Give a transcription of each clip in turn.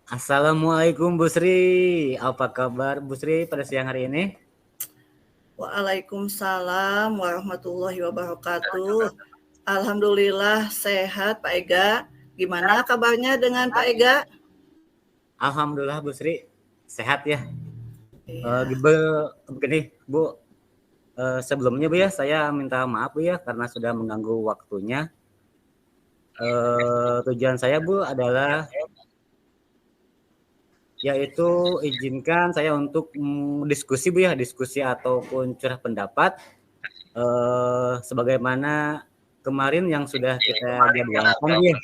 Assalamualaikum Bu Sri. Apa kabar Bu Sri pada siang hari ini? Waalaikumsalam warahmatullahi wabarakatuh. Alhamdulillah sehat Pak Ega. Gimana kabarnya dengan Pak Ega? Alhamdulillah Bu Sri sehat ya. Iya. Begini Bu, sebelumnya Bu ya saya minta maaf Bu ya karena sudah mengganggu waktunya. Tujuan saya Bu adalah yaitu izinkan saya untuk diskusi Bu ya, diskusi ataupun curah pendapat sebagaimana kemarin yang sudah kita jadwalkan Bu ya.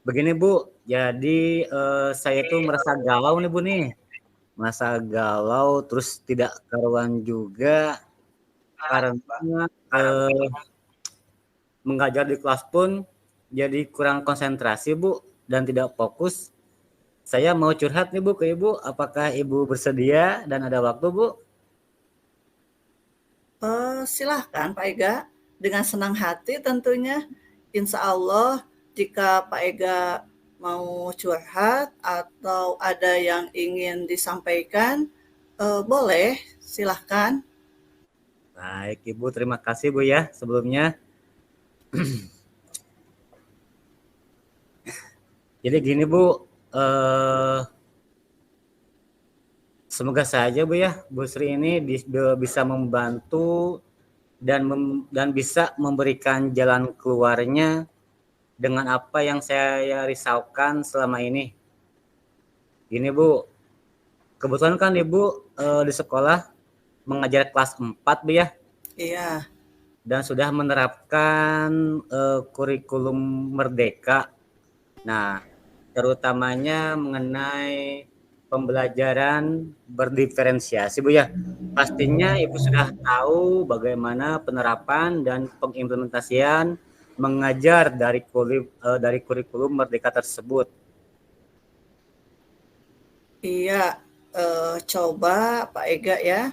Begini Bu, jadi saya itu merasa galau nih Bu nih. Merasa galau terus tidak karuan juga karena mengajar di kelas pun jadi kurang konsentrasi Bu dan tidak fokus. Saya mau curhat nih Bu ke Ibu, apakah Ibu bersedia dan ada waktu Bu? Silahkan Pak Ega. Dengan senang hati tentunya. Insya Allah jika Pak Ega mau curhat atau ada yang ingin disampaikan, boleh silahkan. Baik Ibu, terima kasih Bu ya sebelumnya. Jadi gini Bu, semoga saja Bu ya, Bu Sri ini bisa membantu dan bisa memberikan jalan keluarnya dengan apa yang saya risaukan selama ini. Gini Bu, kebetulan kan Ibu di sekolah mengajar kelas 4 Bu ya, Iya. dan sudah menerapkan kurikulum merdeka. Nah, terutamanya mengenai pembelajaran berdiferensiasi Bu ya. Pastinya Ibu sudah tahu bagaimana penerapan dan pengimplementasian mengajar dari kurikulum merdeka tersebut. Iya, coba Pak Ega ya,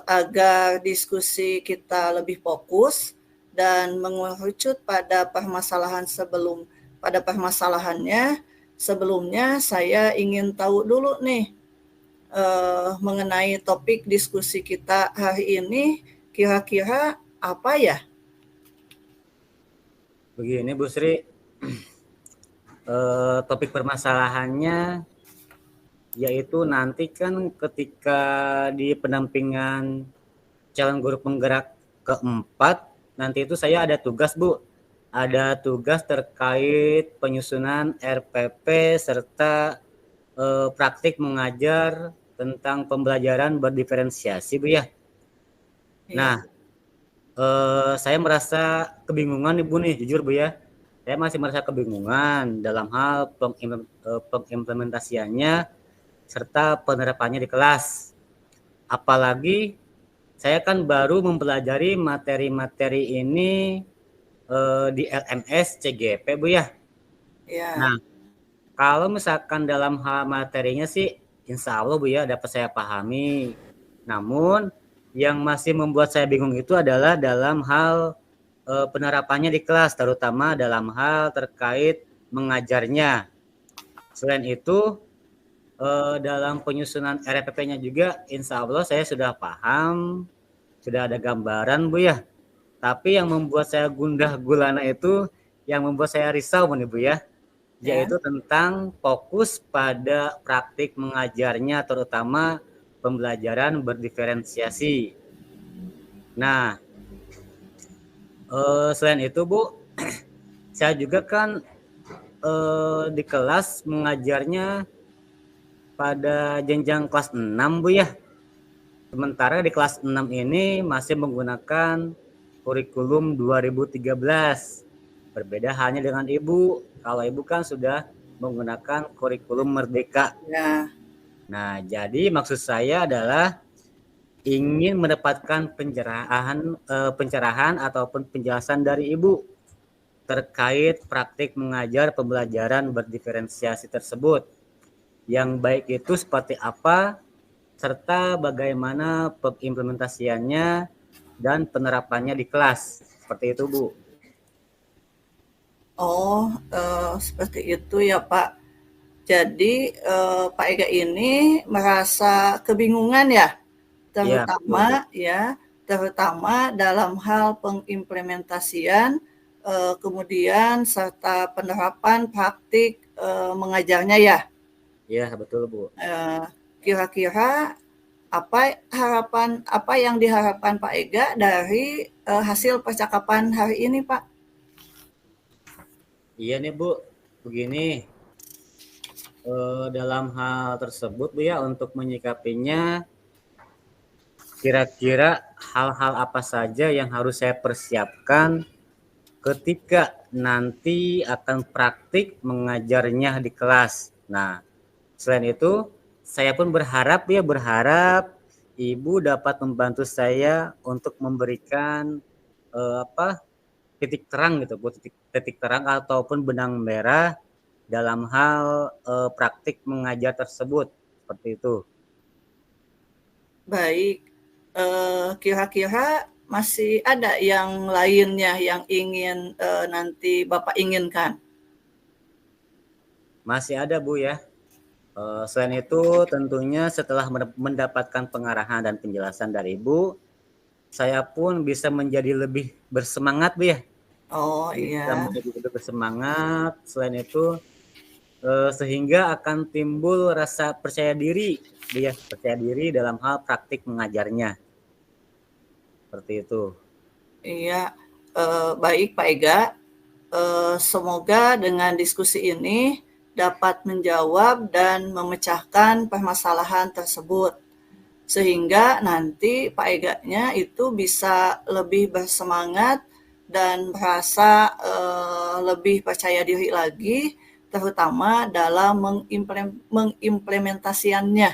agar diskusi kita lebih fokus dan mengerucut pada permasalahannya. Sebelumnya saya ingin tahu dulu nih, mengenai topik diskusi kita hari ini, kira-kira apa ya? Begini Bu Sri, topik permasalahannya yaitu nanti kan ketika di pendampingan calon guru penggerak keempat, nanti itu saya ada tugas Bu. Ada tugas terkait penyusunan RPP serta praktik mengajar tentang pembelajaran berdiferensiasi Bu ya. Iya. Nah, saya merasa kebingungan Ibu nih, jujur Bu ya. Saya masih merasa kebingungan dalam hal pengimplementasiannya serta penerapannya di kelas. Apalagi saya kan baru mempelajari materi-materi ini di LMS CGP Bu ya. Iya. Nah, kalau misalkan dalam hal materinya sih insya Allah Bu ya dapat saya pahami. Namun yang masih membuat saya bingung itu adalah dalam hal penerapannya di kelas, terutama dalam hal terkait mengajarnya. Selain itu dalam penyusunan RPP-nya juga insya Allah saya sudah paham, sudah ada gambaran Bu ya. Tapi yang membuat saya gundah gulana itu, yang membuat saya risau nih Bu ya, Ya. yaitu tentang fokus pada praktik mengajarnya, terutama pembelajaran berdiferensiasi. Nah, selain itu Bu, saya juga kan di kelas mengajarnya pada jenjang kelas 6 Bu ya. Sementara di kelas 6 ini masih menggunakan kurikulum 2013. Berbeda halnya dengan Ibu. Kalau Ibu kan sudah menggunakan kurikulum merdeka. Ya. Nah, jadi maksud saya adalah ingin mendapatkan pencerahan ataupun penjelasan dari Ibu terkait praktik mengajar pembelajaran berdiferensiasi tersebut. Yang baik itu seperti apa, serta bagaimana pengimplementasiannya dan penerapannya di kelas. Seperti itu, Bu. Oh, seperti itu ya Pak. Jadi Pak Ega ini merasa kebingungan ya, Iya, betul, Bu. terutama dalam hal pengimplementasian, kemudian serta penerapan praktik mengajarnya ya. Iya, betul, Bu. Kira-kira apa yang diharapkan Pak Ega dari hasil percakapan hari ini, Pak? Iya nih, Bu. Begini, dalam hal tersebut, Bu ya, untuk menyikapinya, kira-kira hal-hal apa saja yang harus saya persiapkan ketika nanti akan praktik mengajarnya di kelas. Nah, selain itu, saya pun berharap Ibu dapat membantu saya untuk memberikan apa titik terang gitu, Bu, titik terang ataupun benang merah dalam hal praktik mengajar tersebut seperti itu. Baik, kira-kira masih ada yang lainnya yang ingin nanti Bapak inginkan? Masih ada, Bu ya. Selain itu, tentunya setelah mendapatkan pengarahan dan penjelasan dari Ibu, saya pun bisa menjadi lebih bersemangat, Bu ya. Oh Bisa iya, menjadi lebih bersemangat. Selain itu, sehingga akan timbul rasa percaya diri, Bu ya, percaya diri dalam hal praktik mengajarnya. Seperti itu. iya. Baik Pak Ega, semoga dengan diskusi ini dapat menjawab dan memecahkan permasalahan tersebut. Sehingga nanti Pak Ega-nya itu bisa lebih bersemangat dan merasa lebih percaya diri lagi, terutama dalam mengimplementasiannya.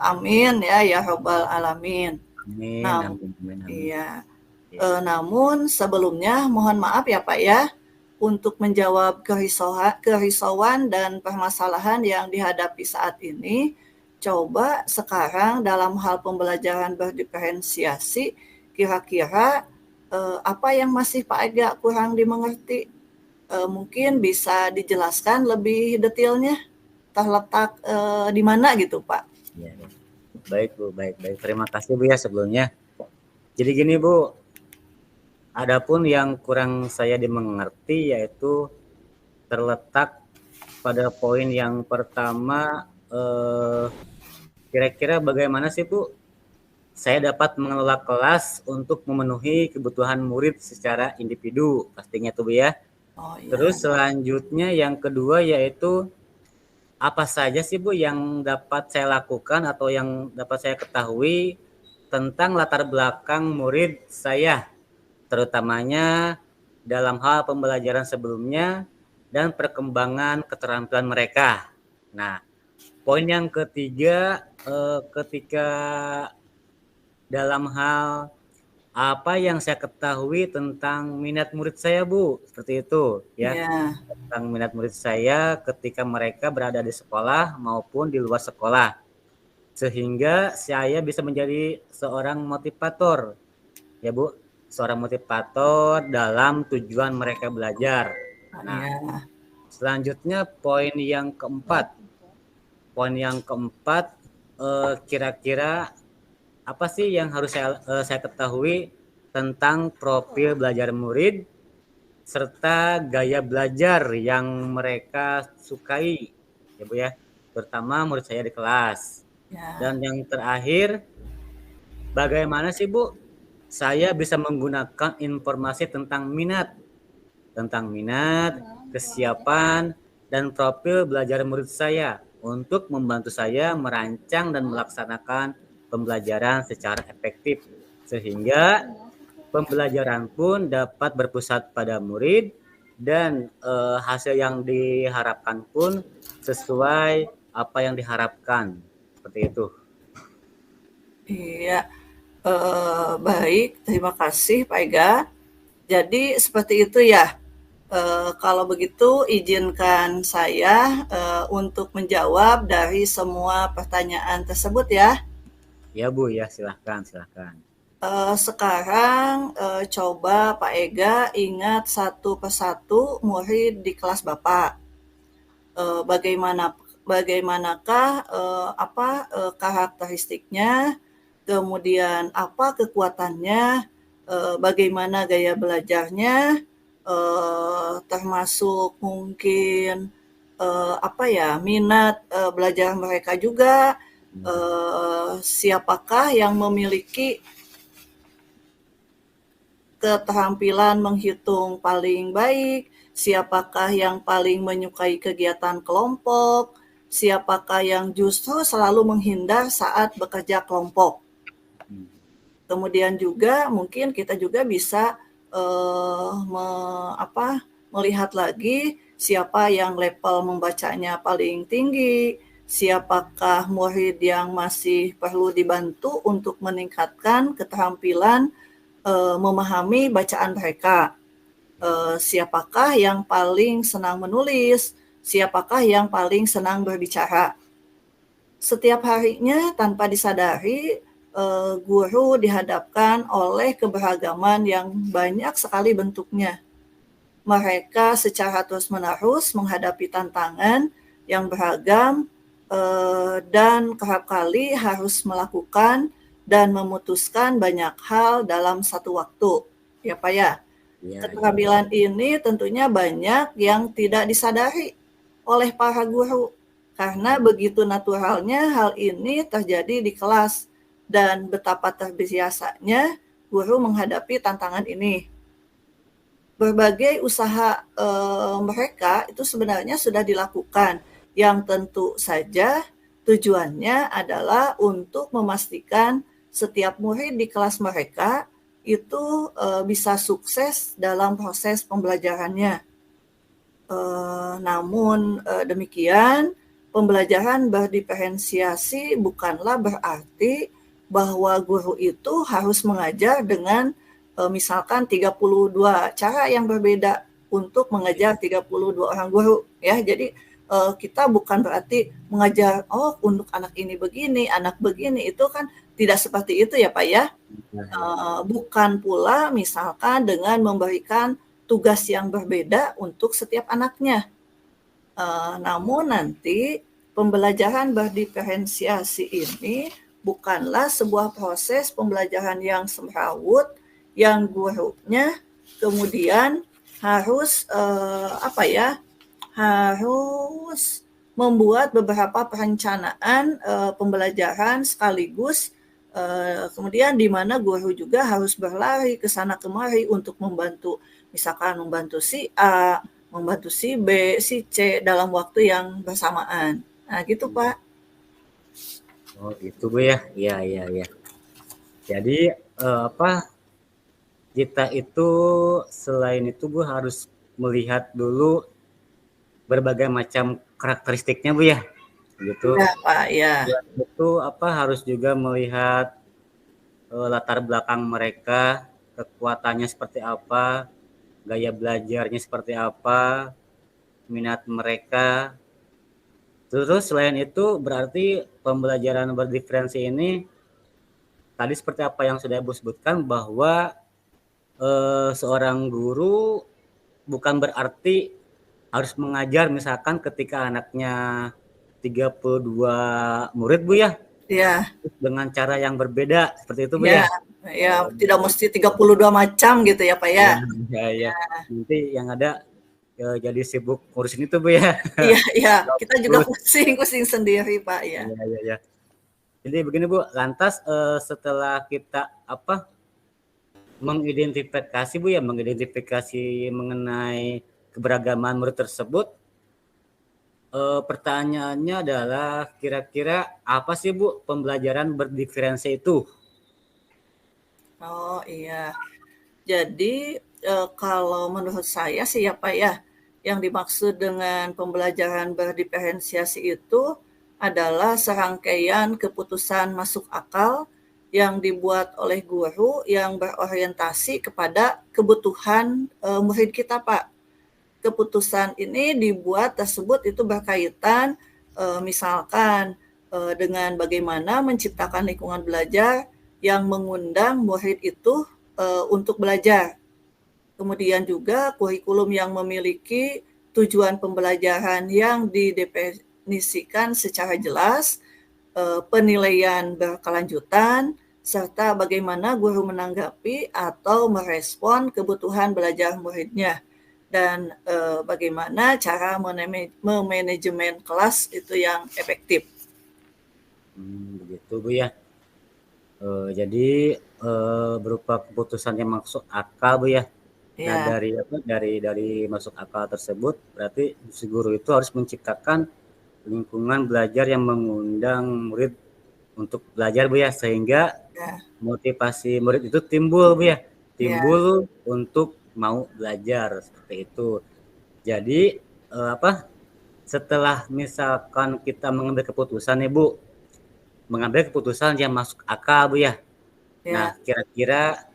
Amin ya ya robbal alamin. Amin, Nah, amin, amin, amin. iya. Ya. Namun sebelumnya mohon maaf ya Pak ya untuk menjawab kerisauan dan permasalahan yang dihadapi saat ini. Coba sekarang dalam hal pembelajaran berdiferensiasi, kira-kira apa yang masih Pak agak kurang dimengerti? Mungkin bisa dijelaskan lebih detailnya, terletak di mana gitu Pak? Ya, ya. Baik, Bu, baik, baik. Terima kasih, Bu ya sebelumnya. Jadi gini, Bu, adapun yang kurang saya dimengerti yaitu terletak pada poin yang pertama, kira-kira bagaimana sih, Bu, saya dapat mengelola kelas untuk memenuhi kebutuhan murid secara individu, pastinya tuh, Bu ya. Oh Terus iya, selanjutnya yang kedua yaitu apa saja sih, Bu, yang dapat saya lakukan atau yang dapat saya ketahui tentang latar belakang murid saya, terutamanya dalam hal pembelajaran sebelumnya dan perkembangan keterampilan mereka. Nah, poin yang ketiga, ketika dalam hal apa yang saya ketahui tentang minat murid saya, Bu, seperti itu ya. iya, Tentang minat murid saya ketika mereka berada di sekolah maupun di luar sekolah. Sehingga saya bisa menjadi seorang motivator, ya Bu, seorang motivator dalam tujuan mereka belajar. oh Nah, iya, selanjutnya poin yang keempat, kira-kira apa sih yang harus saya ketahui tentang profil belajar murid serta gaya belajar yang mereka sukai, ya Bu ya, terutama murid saya di kelas. ya, Dan yang terakhir, bagaimana sih Bu saya bisa menggunakan informasi tentang minat, kesiapan, dan profil belajar murid saya untuk membantu saya merancang dan melaksanakan pembelajaran secara efektif sehingga pembelajaran pun dapat berpusat pada murid dan hasil yang diharapkan pun sesuai apa yang diharapkan seperti itu. iya. Baik, terima kasih Pak Ega. Jadi seperti itu ya. Kalau begitu izinkan saya untuk menjawab dari semua pertanyaan tersebut ya. Ya Bu ya, silahkan silahkan. Sekarang coba Pak Ega ingat satu persatu murid di kelas Bapak. bagaimanakah karakteristiknya, kemudian apa kekuatannya, bagaimana gaya belajarnya, termasuk mungkin minat belajar mereka juga, siapakah yang memiliki keterampilan menghitung paling baik, siapakah yang paling menyukai kegiatan kelompok, siapakah yang justru selalu menghindar saat bekerja kelompok. Kemudian juga mungkin kita juga bisa melihat lagi siapa yang level membacanya paling tinggi, siapakah murid yang masih perlu dibantu untuk meningkatkan keterampilan memahami bacaan mereka. Siapakah yang paling senang menulis, siapakah yang paling senang berbicara. Setiap harinya tanpa disadari, guru dihadapkan oleh keberagaman yang banyak sekali bentuknya. Mereka secara terus-menerus menghadapi tantangan yang beragam dan kerap kali harus melakukan dan memutuskan banyak hal dalam satu waktu. Ya Pak ya? Keterampilan ini tentunya banyak yang tidak disadari oleh para guru. Karena begitu naturalnya hal ini terjadi di kelas dan betapa terbiasanya guru menghadapi tantangan ini. Berbagai usaha mereka itu sebenarnya sudah dilakukan, yang tentu saja tujuannya adalah untuk memastikan setiap murid di kelas mereka itu bisa sukses dalam proses pembelajarannya. Namun demikian, pembelajaran berdiferensiasi bukanlah berarti bahwa guru itu harus mengajar dengan misalkan 32 cara yang berbeda untuk mengajar 32 orang guru ya. Jadi kita bukan berarti mengajar untuk anak ini begini, anak begini, itu kan tidak seperti itu ya Pak ya. Bukan pula misalkan dengan memberikan tugas yang berbeda untuk setiap anaknya. Namun nanti pembelajaran berdiferensiasi ini bukanlah sebuah proses pembelajaran yang semrawut yang gurunya kemudian harus harus membuat beberapa perencanaan pembelajaran sekaligus, kemudian di mana guru juga harus berlari ke sana kemari untuk membantu, misalkan membantu si A, membantu si B, si C dalam waktu yang bersamaan. Nah, gitu Pak. Oh, gitu Bu ya. Iya. Jadi kita itu selain itu Bu harus melihat dulu berbagai macam karakteristiknya Bu ya. Gitu. Ya Pak, ya. Itu harus juga melihat latar belakang mereka, kekuatannya seperti apa, gaya belajarnya seperti apa, minat mereka. Terus selain itu berarti pembelajaran berdiferensi ini tadi seperti apa yang sudah Ibu sebutkan bahwa seorang guru bukan berarti harus mengajar misalkan ketika anaknya 32 murid Bu ya. Iya. Dengan cara yang berbeda seperti itu Bu ya. Ya, tidak mesti 32 macam gitu ya Pak ya. Iya. Nanti yang ada jadi sibuk ngurusin itu Bu ya. Iya. Kita juga pusing sendiri Pak ya. Iya. Jadi begini Bu, lantas setelah kita mengidentifikasi Bu ya, mengidentifikasi mengenai keberagaman murid tersebut, pertanyaannya adalah kira-kira apa sih Bu pembelajaran berdiferensi itu? Oh iya, jadi kalau menurut saya sih ya Pak ya, yang dimaksud dengan pembelajaran berdiferensiasi itu adalah serangkaian keputusan masuk akal yang dibuat oleh guru yang berorientasi kepada kebutuhan murid kita Pak. Keputusan ini dibuat tersebut itu berkaitan misalkan dengan bagaimana menciptakan lingkungan belajar yang mengundang murid itu untuk belajar. Kemudian juga kurikulum yang memiliki tujuan pembelajaran yang didefinisikan secara jelas, penilaian berkelanjutan, serta bagaimana guru menanggapi atau merespon kebutuhan belajar muridnya, dan bagaimana cara memanajemen kelas itu yang efektif. Begitu Bu ya. Jadi berupa keputusan yang masuk akal Bu ya. Nah Ya, dari masuk akal tersebut berarti si guru itu harus menciptakan lingkungan belajar yang mengundang murid untuk belajar Bu ya, sehingga ya, motivasi murid itu timbul Bu ya, ya, timbul untuk mau belajar seperti itu. Jadi setelah misalkan kita mengambil keputusan nih Bu, mengambil keputusan yang masuk akal Bu ya. Nah, ya. kira-kira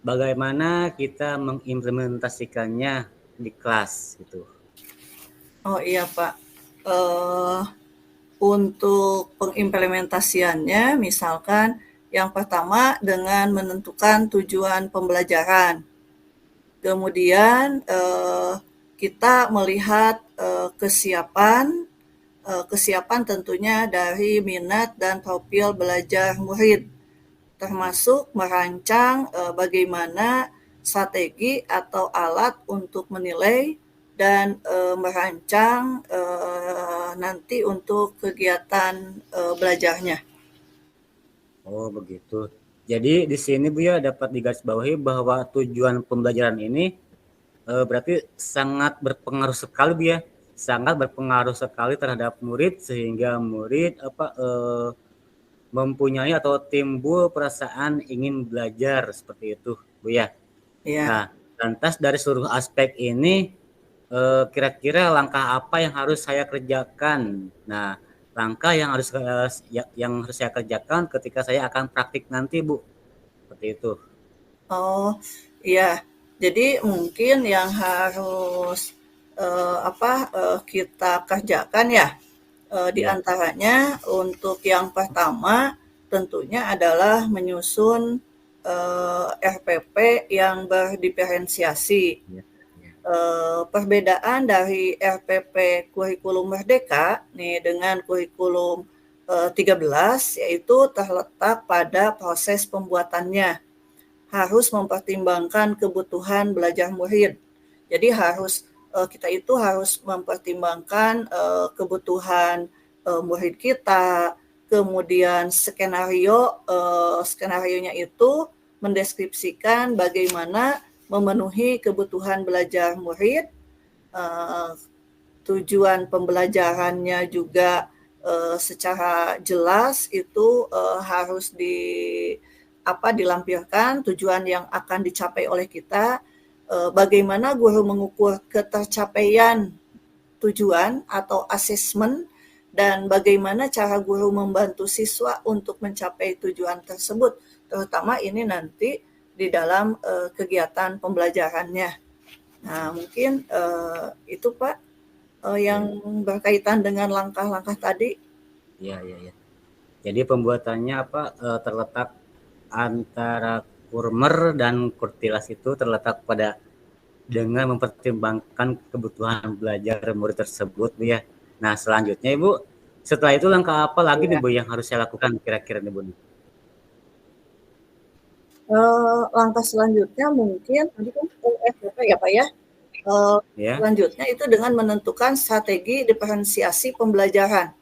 bagaimana kita mengimplementasikannya di kelas gitu? Oh iya Pak. Eh, untuk pengimplementasiannya, misalkan yang pertama dengan menentukan tujuan pembelajaran. Kemudian kita melihat kesiapan tentunya dari minat dan profil belajar murid, termasuk merancang bagaimana strategi atau alat untuk menilai dan merancang nanti untuk kegiatan belajarnya. Oh, begitu. Jadi di sini Bu ya dapat digarisbawahi bahwa tujuan pembelajaran ini berarti sangat berpengaruh sekali Bu ya. Sangat berpengaruh sekali terhadap murid sehingga murid mempunyai atau timbul perasaan ingin belajar seperti itu Bu ya. Ya, Nah, lantas dari seluruh aspek ini kira-kira langkah apa yang harus saya kerjakan? Nah, langkah yang harus saya kerjakan ketika saya akan praktik nanti, Bu. Seperti itu. oh iya. Jadi mungkin yang harus kita kerjakan ya, di Ya, antaranya untuk yang pertama tentunya adalah menyusun RPP yang berdiferensiasi. ya, ya. Perbedaan dari RPP kurikulum Merdeka nih dengan kurikulum 13 yaitu terletak pada proses pembuatannya. Harus mempertimbangkan kebutuhan belajar murid. Jadi kita itu harus mempertimbangkan kebutuhan murid kita, kemudian skenarionya itu mendeskripsikan bagaimana memenuhi kebutuhan belajar murid, eh, tujuan pembelajarannya juga secara jelas itu harus dilampirkan tujuan yang akan dicapai oleh kita, bagaimana guru mengukur ketercapaian tujuan atau asesmen, dan bagaimana cara guru membantu siswa untuk mencapai tujuan tersebut, terutama ini nanti di dalam kegiatan pembelajarannya. Nah, mungkin itu Pak yang Ya, berkaitan dengan langkah-langkah tadi. ya, ya, ya. Jadi pembuatannya terletak antara kurmer dan kurtilas itu terletak pada dengan mempertimbangkan kebutuhan belajar murid tersebut, Bu ya. Nah, selanjutnya Ibu, setelah itu langkah apa lagi nih Ya. Bu yang harus saya lakukan kira-kira nih Bu? Langkah selanjutnya mungkin tadi kan FDP ya Pak ya. Ya. Selanjutnya itu dengan menentukan strategi diferensiasi pembelajaran,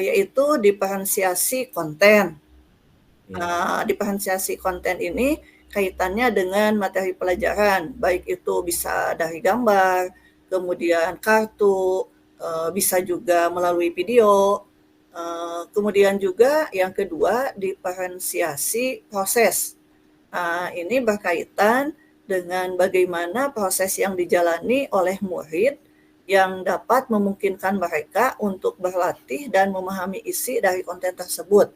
yaitu diferensiasi konten. Ya. Diferensiasi konten ini kaitannya dengan materi pelajaran, baik itu bisa dari gambar, kemudian kartu, bisa juga melalui video. Kemudian juga yang kedua diferensiasi proses. Ini berkaitan dengan bagaimana proses yang dijalani oleh murid yang dapat memungkinkan mereka untuk berlatih dan memahami isi dari konten tersebut.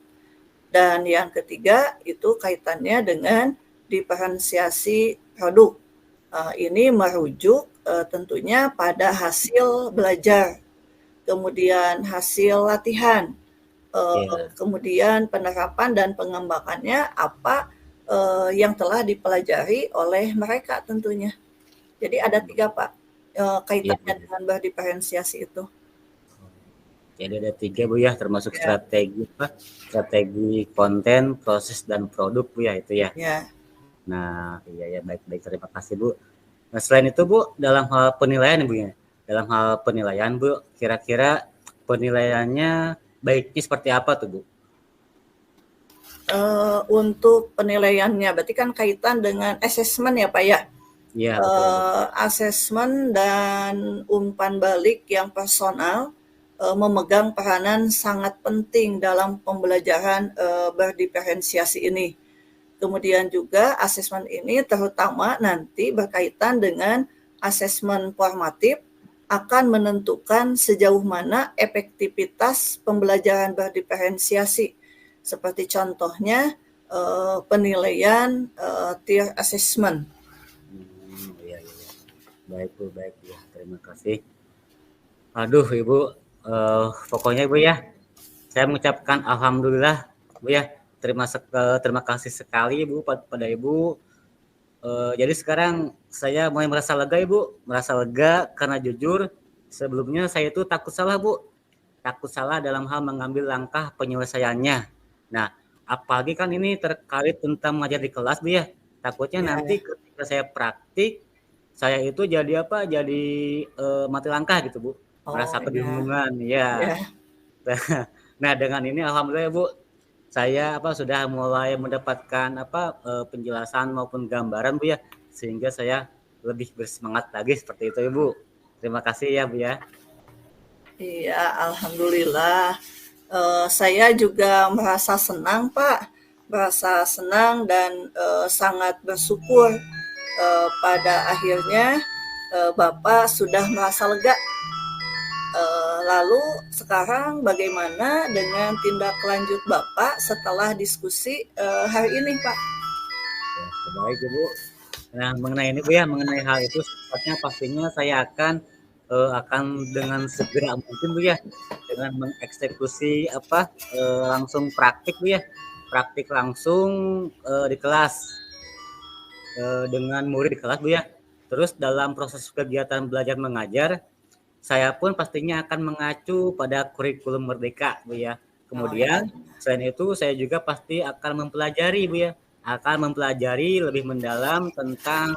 Dan yang ketiga itu kaitannya dengan diferensiasi produk. Ini merujuk tentunya pada hasil belajar, kemudian hasil latihan, Ya. kemudian penerapan dan pengembangannya apa yang telah dipelajari oleh mereka tentunya. Jadi ada 3 Pak. Iya, kaitannya Bu. dengan berdiferensiasi itu. Jadi ada 3 Bu ya, termasuk Ya, strategi konten, proses, dan produk Bu ya, itu ya. ya. Nah, iya ya, baik-baik, terima kasih Bu. Nah, selain itu Bu, dalam hal penilaian Bu ya, dalam hal penilaian Bu, kira-kira penilaiannya baiknya seperti apa tuh Bu? Untuk penilaiannya, berarti kan kaitan dengan asesmen ya Pak ya? Iya, betul Bu. Asesmen dan umpan balik yang personal memegang peranan sangat penting dalam pembelajaran berdiferensiasi ini. Kemudian juga asesmen ini terutama nanti berkaitan dengan asesmen formatif akan menentukan sejauh mana efektivitas pembelajaran berdiferensiasi. Seperti contohnya penilaian tier assessment. Iya, iya. Baik Bu, baik ya. Terima kasih. Aduh Ibu, pokoknya Ibu ya, saya mengucapkan alhamdulillah Bu ya. Terima kasih sekali Ibu pada Ibu. Jadi sekarang saya mulai merasa lega Ibu, merasa lega karena jujur sebelumnya saya itu takut salah Bu, takut salah dalam hal mengambil langkah penyelesaiannya. Nah, apalagi kan ini terkait tentang mengajar di kelas Bu ya. Takutnya nanti Ya. ketika saya praktik, saya itu jadi apa? Jadi mati langkah gitu Bu, Oh merasa ya, kebingungan ya. ya. Nah, dengan ini alhamdulillah Bu, saya sudah mulai mendapatkan penjelasan maupun gambaran Bu ya, sehingga saya lebih bersemangat lagi seperti itu Ibu. Terima kasih ya Bu ya. Iya, alhamdulillah. Saya juga merasa senang, Pak. Merasa senang dan sangat bersyukur pada akhirnya Bapak sudah merasa lega. Lalu sekarang bagaimana dengan tindak lanjut Bapak setelah diskusi hari ini, Pak? Ya, baik Ibu. Nah, mengenai ini Bu ya, mengenai hal itu pastinya saya akan dengan segera mungkin Bu ya, dengan mengeksekusi langsung praktik Bu ya, praktik langsung di kelas dengan murid di kelas Bu ya. Terus dalam proses kegiatan belajar mengajar, saya pun pastinya akan mengacu pada kurikulum Merdeka Bu ya. Oh ya, Kemudian selain itu saya juga pasti akan mempelajari Bu ya, akan mempelajari lebih mendalam tentang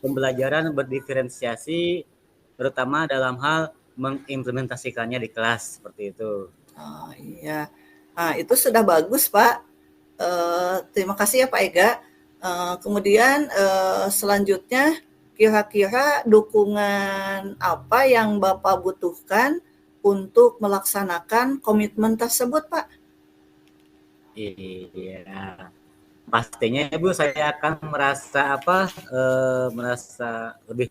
pembelajaran berdiferensiasi, terutama dalam hal mengimplementasikannya di kelas seperti itu. oh iya. Nah, itu sudah bagus, Pak. Terima kasih ya Pak Ega. Kemudian selanjutnya kira-kira dukungan apa yang Bapak butuhkan untuk melaksanakan komitmen tersebut, Pak? Iya, pastinya Ibu saya akan merasa lebih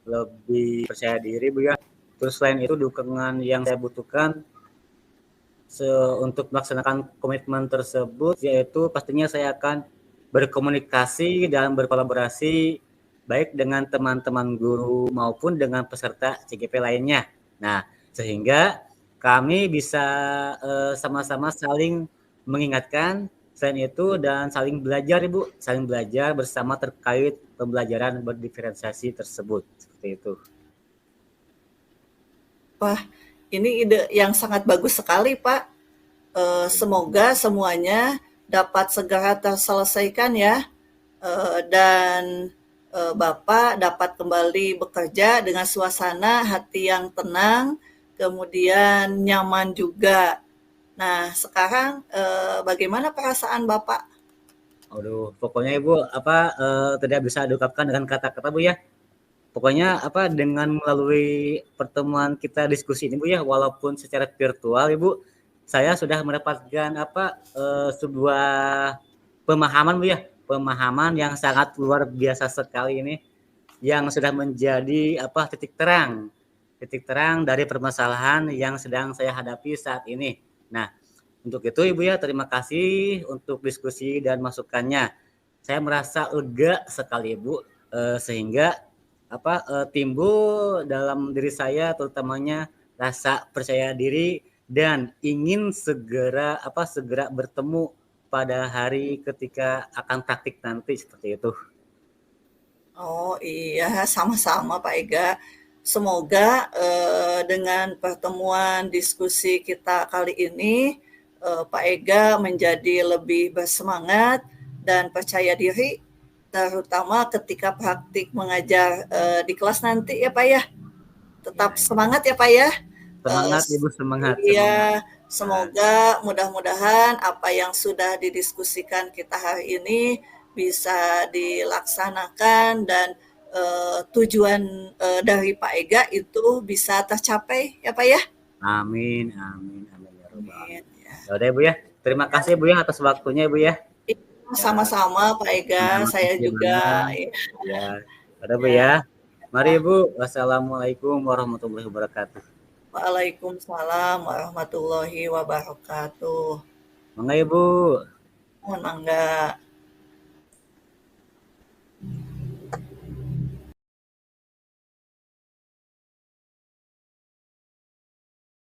lebih percaya diri Bu ya. Terus selain itu dukungan yang saya butuhkan untuk melaksanakan komitmen tersebut yaitu pastinya saya akan berkomunikasi dan berkolaborasi baik dengan teman-teman guru maupun dengan peserta CGP lainnya. Nah, sehingga kami bisa sama-sama saling mengingatkan selain itu dan saling belajar Ibu, saling belajar bersama terkait pembelajaran berdiferensiasi tersebut. Seperti itu. Wah, ini ide yang sangat bagus sekali, Pak. Semoga semuanya dapat segera terselesaikan ya, dan Bapak dapat kembali bekerja dengan suasana hati yang tenang, kemudian nyaman juga. Nah, sekarang bagaimana perasaan Bapak? Aduh, pokoknya Ibu tidak bisa diungkapkan dengan kata-kata Bu ya. Pokoknya dengan melalui pertemuan kita diskusi ini Bu ya, walaupun secara virtual Ibu, saya sudah mendapatkan sebuah pemahaman Bu ya, pemahaman yang sangat luar biasa sekali ini yang sudah menjadi titik terang dari permasalahan yang sedang saya hadapi saat ini. Nah, untuk itu Ibu ya, terima kasih untuk diskusi dan masukannya. Saya merasa lega sekali Ibu, sehingga timbul dalam diri saya terutamanya rasa percaya diri dan ingin segera bertemu pada hari ketika akan praktik nanti seperti itu. Oh iya, sama-sama Pak Ega. Semoga dengan pertemuan diskusi kita kali ini, Pak Ega menjadi lebih bersemangat dan percaya diri, terutama ketika praktik mengajar di kelas nanti ya Pak ya. Ya, Tetap semangat ya Pak ya. Eh, semangat Ibu, semangat, semangat. iya, semoga mudah-mudahan apa yang sudah didiskusikan kita hari ini bisa dilaksanakan dan tujuan dari Pak Ega itu bisa tercapai ya Pak ya. Amin, amin, amin ya robbal Amin. alamin. Ya udah Ibu ya. Terima kasih Bu ya atas waktunya Ibu ya. Iya, Ya, sama-sama Pak Ega, terima saya kasih juga banyak. ya, Ya, udah Bu ya. ya. Mari Ibu. Wassalamualaikum warahmatullahi wabarakatuh. Waalaikumsalam warahmatullahi wabarakatuh. Mangga Ibu. Mohon mangga.